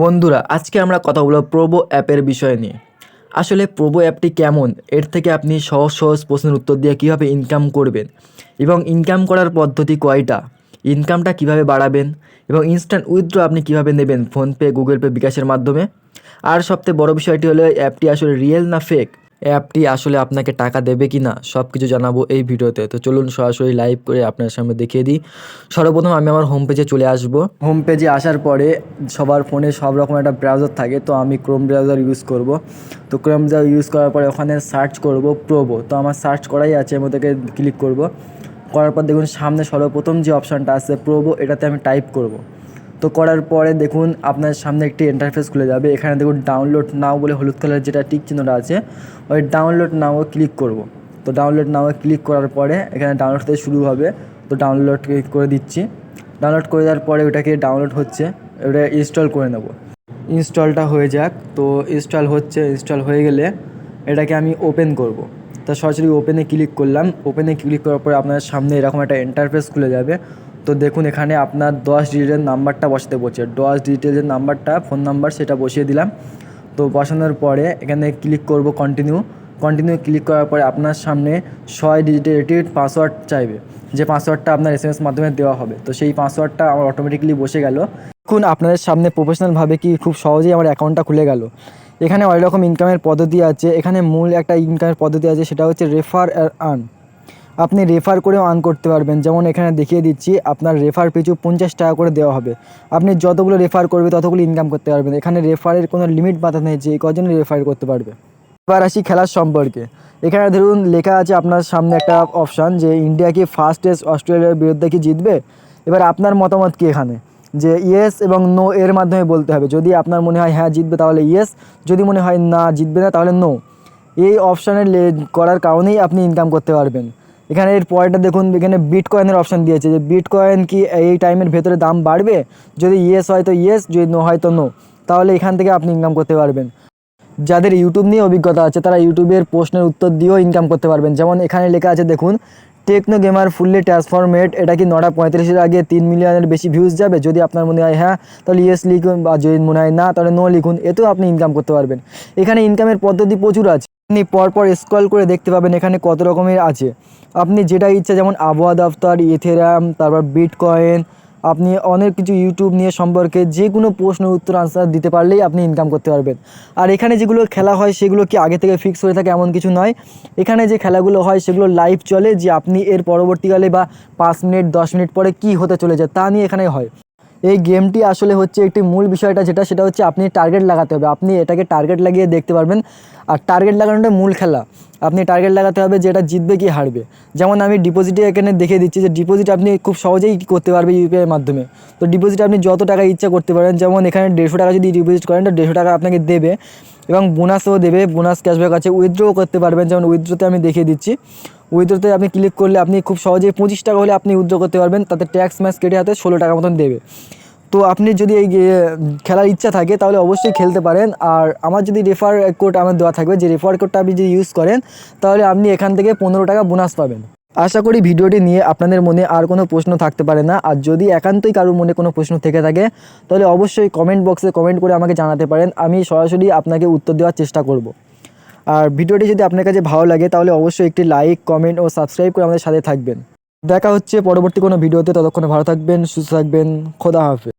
বন্ধুরা, আজকে আমরা কথা বলবো প্রোবো অ্যাপের বিষয় নিয়ে। আসলে প্রোবো অ্যাপটি কেমন, এর থেকে আপনি সহজ সহজ প্রশ্নের উত্তর দিয়ে কীভাবে ইনকাম করবেন এবং ইনকাম করার পদ্ধতি কয়টা, ইনকামটা কিভাবে বাড়াবেন এবং ইনস্ট্যান্ট উইথড্র আপনি কিভাবে নেবেন ফোনপে, গুগল পে, বিকাশের মাধ্যমে। আর সবথেকে বড় বিষয়টি হলো অ্যাপটি আসলে রিয়েল না ফেক, অ্যাপটি আসলে আপনাকে টাকা দেবে কি না, সব কিছু জানাবো এই ভিডিওতে। তো চলুন সরাসরি লাইভ করে আপনার সামনে দেখিয়ে দিই। সর্বপ্রথম আমি আমার হোম পেজে চলে আসব। হোম পেজে আসার পরে সবার ফোনে সব রকম একটা ব্রাউজার থাকে, তো আমি ক্রোম ব্রাউজার ইউজ করব। তো ক্রোম ব্রাউজার ইউজ করার পরে ওখানে সার্চ করব প্রোবো। তো আমার সার্চ করাই আছে, এর মধ্যে ক্লিক করব। করার পর দেখুন সামনে সর্বপ্রথম যে অপশানটা আছে প্রোবো, এটাতে আমি টাইপ করব। তো করার পরে দেখুন আপনার সামনে একটি ইন্টারফেস খুলে যাবে। এখানে দেখুন ডাউনলোড নাও বলে হলুদ কালারের যেটা টিক চিহ্নটা আছে, ওই ডাউনলোড নাও ক্লিক করব। তো ডাউনলোড নাও ক্লিক করার পরে এখানে ডাউনলোড থেকে শুরু হবে। তো ডাউনলোড করে দিচ্ছি। ডাউনলোড করে দেওয়ার পরে ওটাকে ডাউনলোড হচ্ছে, ওটা ইনস্টল করে নেব। ইনস্টলটা হয়ে যাক। তো ইনস্টল হচ্ছে, ইনস্টল হয়ে গেলে এটাকে আমি ওপেন করব। তো সরাসরি ওপেনে ক্লিক করলাম। ওপেনে ক্লিক করার পরে আপনার সামনে এরকম একটা ইন্টারফেস খুলে যাবে। তো দেখুন এখানে আপনার 10 ডিজিটের নাম্বারটা বসাতে বলছে। 10 ডিজিটের নাম্বারটা, ফোন নাম্বার, সেটা বসিয়ে দিলাম। তো বসানোর পরে এখানে ক্লিক করব কন্টিনিউ। কন্টিনিউ ক্লিক করার পরে আপনার সামনে 6 ডিজিটের একটি পাসওয়ার্ড চাইবে, যে পাসওয়ার্ডটা আপনার SMS মাধ্যমে দেওয়া হবে। তো সেই পাসওয়ার্ডটা আমার অটোমেটিক্যালি বসে গেল। এখন আপনাদের সামনে প্রফেশনালভাবে কি খুব সহজেই আমার অ্যাকাউন্টটা খুলে গেল। এখানে অনেক রকম ইনকামের পদ্ধতি আছে। এখানে মূল একটা ইনকামের পদ্ধতি আছে, সেটা হচ্ছে রেফার আর আর্ন। আপনি রেফার করেও আর্ন করতে পারবেন। যেমন এখানে দেখিয়ে দিচ্ছি, আপনার রেফার পিছু 50 টাকা করে দেওয়া হবে। আপনি যতগুলো রেফার করবে ততগুলো ইনকাম করতে পারবেন। এখানে রেফারের কোনো লিমিট বাধা নেই যে কজনই রেফার করতে পারবে। এবার আসি খেলার সম্পর্কে। এখানে ধরুন লেখা আছে আপনার সামনে একটা অপশান, যে ইন্ডিয়া কি ফার্স্ট টেস্ট অস্ট্রেলিয়ার বিরুদ্ধে কি জিতবে। এবার আপনার মতামত কি এখানে, যে ইয়েস এবং নো এর মাধ্যমে বলতে হবে। যদি আপনার মনে হয় হ্যাঁ জিতবে তাহলে ইয়েস, যদি মনে হয় না জিতবে না তাহলে নো। এই অপশানে করার কারণেই আপনি ইনকাম করতে পারবেন। এখানে এর পরেরটা দেখুন, এখানে বিটকয়েনের অপশান দিয়েছে, যে বিটকয়েন কি এই টাইমের ভেতরে দাম বাড়বে। যদি ইয়েস হয় তো ইয়েস, যদি নো হয় তো নো। তাহলে এখান থেকে আপনি ইনকাম করতে পারবেন। যাদের ইউটিউব নিয়ে অভিজ্ঞতা আছে তারা ইউটিউবের প্রশ্নের উত্তর দিয়েও ইনকাম করতে পারবেন। যেমন এখানে লেখা আছে দেখুন, টেকনো গেমার ফুললি ট্রান্সফরমেড, এটা কি 9:35-এর আগে 3 মিলিয়নের বেশি ভিউজ যাবে। যদি আপনার মনে হয় হ্যাঁ তাহলে ইয়েস লিখুন, বা যদি মনে হয় না তাহলে নো লিখুন। এতেও আপনি ইনকাম করতে পারবেন। এখানে ইনকামের পদ্ধতি প্রচুর আছে। আপনি পরপর স্ক্রল করে দেখতে পাবেন এখানে কত রকমের আছে। আপনি যেটা ইচ্ছা, যেমন আবহাওয়া দফতর, ইথেরিয়াম, তারপর বিটকয়েন, আপনি অনেক কিছু ইউটিউব নিয়ে সম্পর্কে যে কোনো প্রশ্নের উত্তর আনসার দিতে পারলেই আপনি ইনকাম করতে পারবেন। আর এখানে যেগুলো খেলা হয় সেগুলো কি আগে থেকে ফিক্স হয়ে থাকে এমন কিছু নয়। এখানে যে খেলাগুলো হয় সেগুলো লাইভ চলে, যে আপনি এর পরবর্তীকালে বা 5 মিনিট 10 মিনিট পরে কি হতে চলেছে তা নিয়ে এখানে হয়। এই গেমটি আসলে হচ্ছে একটি মূল বিষয়টা, সেটা হচ্ছে আপনি টার্গেট লাগাতে হবে। আপনি এটাকে টার্গেট লাগিয়ে দেখতে পারবেন। আর টার্গেট লাগানোটা মূল খেলা। আপনি টার্গেট লাগাতে হবে যে এটা জিতবে কি হারবে। যেমন আমি ডিপোজিটে এখানে দেখে দিচ্ছি, যে ডিপোজিট আপনি খুব সহজেই করতে পারবে ইউপিআই মাধ্যমে। তো ডিপোজিট আপনি যত টাকা ইচ্ছা করতে পারেন। যেমন এখানে 150 টাকা যদি ডিপোজিট করেন তো 150 টাকা আপনাকে দেবে, এবং বোনাসও দেবে, বোনাস ক্যাশব্যাক আছে। উইথড্রও করতে পারবেন, যেমন উইথড্রোতে আমি দেখিয়ে দিচ্ছি। উইথড্রোতে আপনি ক্লিক করলে আপনি খুব সহজেই 25 টাকা হলে আপনি উইথড্র করতে পারবেন। তাতে ট্যাক্স ম্যাক্স কেটে হাতে 16 টাকা মতন দেবে। তো আপনি যদি এই খেলার ইচ্ছা থাকে তাহলে অবশ্যই খেলতে পারেন। আর আমার যদি রেফার কোড আমার দেওয়া থাকবে, যে রেফার কোডটা আপনি যদি ইউজ করেন তাহলে আপনি এখান থেকে 15 টাকা বোনাস পাবেন। আশা করি ভিডিওটি নিয়ে আপনাদের মনে আর কোনো প্রশ্ন থাকতে পারে না। আর যদি একান্তই কারোর মনে কোনো প্রশ্ন থেকে থাকে তাহলে অবশ্যই কমেন্ট বক্সে কমেন্ট করে আমাকে জানাতে পারেন। আমি সরাসরি আপনাকে উত্তর দেওয়ার চেষ্টা করব। আর ভিডিওটি যদি আপনার কাছে ভালো লাগে তাহলে অবশ্যই একটি লাইক, কমেন্ট ও সাবস্ক্রাইব করে আমাদের সাথে থাকবেন। দেখা হচ্ছে পরবর্তী কোনো ভিডিওতে। ততক্ষণে ভালো থাকবেন, সুস্থ থাকবেন। খোদা হাফেজ।